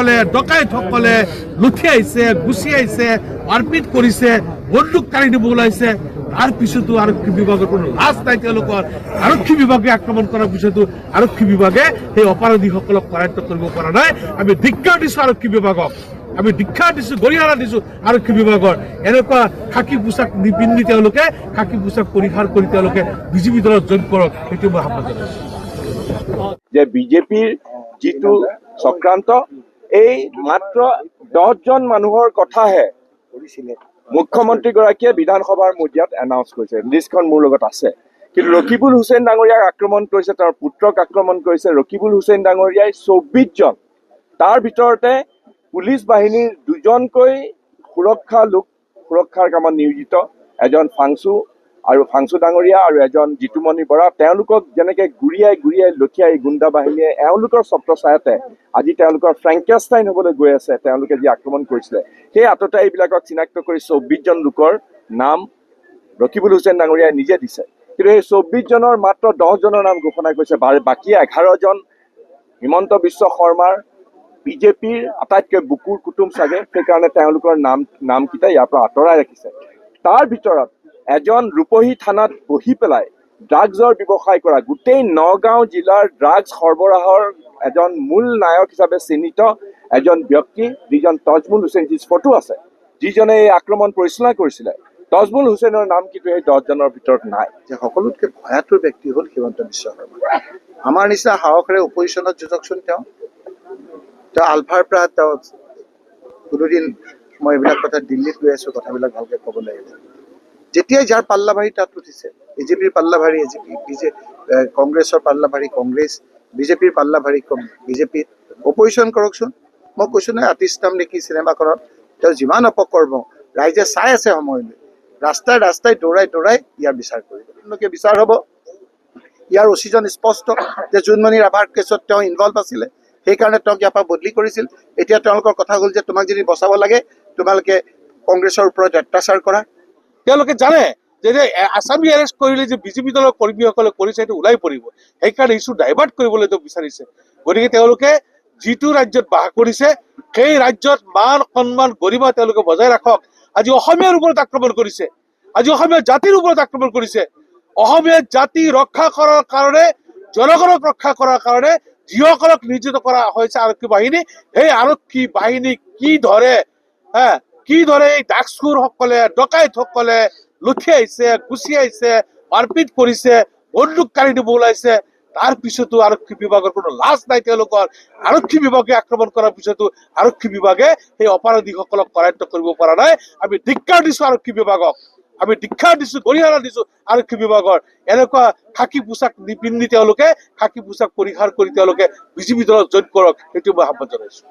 সকলে ডকাইতসকলে লুঠিয়াইছে গুছিয়াইছে মাৰপিট কৰিছে বন্দুক কাঢ়ি নিব ওলাইছে তাৰ পিছতো আৰক্ষী বিভাগৰ কোনো লাজ নাই তেওঁলোকৰ আৰক্ষী বিভাগে আক্ৰমণ কৰাৰ পিছতো আৰক্ষী বিভাগে সেই অপৰাধীসকলক কৰায়ত্ব কৰিব পৰা নাই আমি ধিক্কাৰ দিছো আৰক্ষী বিভাগক আমি ধিক্কাৰ দিছো গৰিহণা দিছো আৰক্ষী বিভাগৰ এনেকুৱা খাকী পোছাক নিপিন্ধি তেওঁলোকে খাকী পোছাক পৰিহাৰ কৰি তেওঁলোকে বিজেপি দলত জইন কৰক সেইটো মই আহ্বান জনাইছো যে বিজেপিৰ যিটো চক্ৰান্ত এই মাত্ৰ 10 জন মানুহৰ কথাহে মুখ্যমন্ত্ৰীগৰাকীয়ে বিধানসভাৰ মজিয়াত এনাউন্স কৰিছে লিষ্টখন মোৰ লগত আছে কিন্তু ৰকিবুল হুছেইন ডাঙৰীয়াক আক্ৰমণ কৰিছে তাৰ পুত্ৰক আক্ৰমণ কৰিছে ৰকিবুল হুছেইন ডাঙৰীয়াই 24 জন তাৰ ভিতৰতে পুলিচ বাহিনীৰ দুজনকৈ সুৰক্ষাৰ কামত নিয়োজিত এজন ফাংচু আৰু ফাংচু ডাঙৰীয়া আৰু এজন জিতুমণি বৰা তেওঁলোকক যেনেকৈ গুৰিয়াই লঠিয়াই গুণ্ডা বাহিনীয়ে এওঁলোকৰ ছত্ৰছায়াতে আজি তেওঁলোকৰ ফ্ৰেংকেষ্টাইন হ'বলৈ গৈ আছে তেওঁলোকে যি আক্ৰমণ কৰিছিলে সেই আততায়ীবিলাকক চিনাক্ত কৰি 24 জন লোকৰ নাম ৰকিবুল হুছেইন ডাঙৰীয়াই নিজে দিছে কিন্তু এই 24 জনৰ মাত্ৰ 10 জনৰ নাম ঘোষণা কৰিছে বাকী 11 জন হিমন্ত বিশ্ব শৰ্মাৰ বিজেপিৰ আটাইতকৈ বুকুৰ কুটুম চাগে সেইকাৰণে তেওঁলোকৰ নামকেইটা ইয়াৰ পৰা আঁতৰাই ৰাখিছে তাৰ ভিতৰত এজন ৰূপহী থানাত বহি পেলাই ড্ৰাগছৰ ব্যৱসায় কৰা গোটেই নগাঁও জিলাৰ ড্ৰাগছ সৰবৰাহৰ এজন মূল নায়ক হিচাপে চিহ্নিত এজন ব্যক্তি যিজন তজমুল হুছেইন যি ফটো আছে যিজনে এই আক্ৰমণ পৰিচালনা কৰিছিলে তজমুল হুছেইনৰ নাম কিন্তু এই 10 জনৰ ভিতৰত নাই যে সকলোতকৈ ভয়াতুৰ ব্যক্তি হ'ল হিমন্ত বিশ্ব শৰ্মা আমাৰ নিচিনা সাহসেৰে অপজিশ্যনত যুঁজকচোন তেওঁ আলফাৰ পৰা তেওঁ কোনোদিন মই এইবিলাক কথা দিল্লীত গৈ আছো কথাবিলাক ভালকৈ ক'ব লাগিব যেতিয়াই যাৰ পাল্লা ভাৰী তাত উঠিছে বিজেপিৰ পাল্লা ভাৰী কংগ্ৰেছৰ পাল্লা ভাৰী কংগ্ৰেছ বিজেপিৰ পাল্লা ভাৰী বিজেপি অপজিশ্যন কৰকচোন মই কৈছো নহয় আতিষ্টাম নেকি চিনেমাখনত তেওঁ যিমান অপকৰ্ম ৰাইজে চাই আছে সময়লৈ ৰাস্তাই দৌৰাই ইয়াৰ বিচাৰ কৰিব তেওঁলোকে বিচাৰ হ'ব ইয়াৰ অচিজন স্পষ্ট যে জোনমণি ৰাভাৰ কেছত তেওঁ ইনভলভ আছিলে সেইকাৰণে তেওঁক ইয়াৰ পৰা বদলি কৰিছিল এতিয়া তেওঁলোকৰ কথা হ'ল যে তোমাক যদি বচাব লাগে তোমালোকে কংগ্ৰেছৰ ওপৰত অত্যাচাৰ কৰা তেওঁলোকে জানে যে আছামী এৰেষ্ট কৰিলে যে বিজেপি দলৰ কৰ্মীসকলে কৰিছে সেইটো ওলাই পৰিব সেইকাৰণে ইছ্যু ডাইভাৰ্ট কৰিবলৈ তেওঁ বিচাৰিছে গতিকে তেওঁলোকে যিটো ৰাজ্যত বাস কৰিছে সেই ৰাজ্যত মান সন্মান গৰিমা তেওঁলোকে বজাই ৰাখক আজি অসমীয়াৰ ওপৰত আক্ৰমণ কৰিছে আজি অসমীয়া জাতিৰ ওপৰত আক্ৰমণ কৰিছে অসমীয়া জাতি ৰক্ষা কৰাৰ কাৰণে জনগণক ৰক্ষা কৰাৰ কাৰণে যিসকলক নিয়োজিত কৰা হৈছে আৰক্ষী বাহিনী সেই আৰক্ষী বাহিনী কি ধৰে এই ডাকচুৰসকলে ডকাইতসকলে লুঠিয়াইছে গুছিয়াইছে মাৰপিট কৰিছে বন্দুক কাঢ়ি নিব ওলাইছে তাৰ পিছতো আৰক্ষী বিভাগৰ কোনো লাজ নাই তেওঁলোকৰ আৰক্ষী বিভাগে আক্ৰমণ কৰাৰ পিছতো আৰক্ষী বিভাগে সেই অপৰাধীসকলক কৰায়ত্ব কৰিব পৰা নাই আমি ধিক্কাৰ দিছো আৰক্ষী বিভাগক আমি ধিক্কাৰ দিছো গৰিহণা দিছো আৰক্ষী বিভাগৰ এনেকুৱা খাকী পোছাক নিপিন্ধি তেওঁলোকে খাকী পোছাক পৰিহাৰ কৰি তেওঁলোকে বিজেপি দলত জইন কৰক সেইটো মই আহ্বান জনাইছো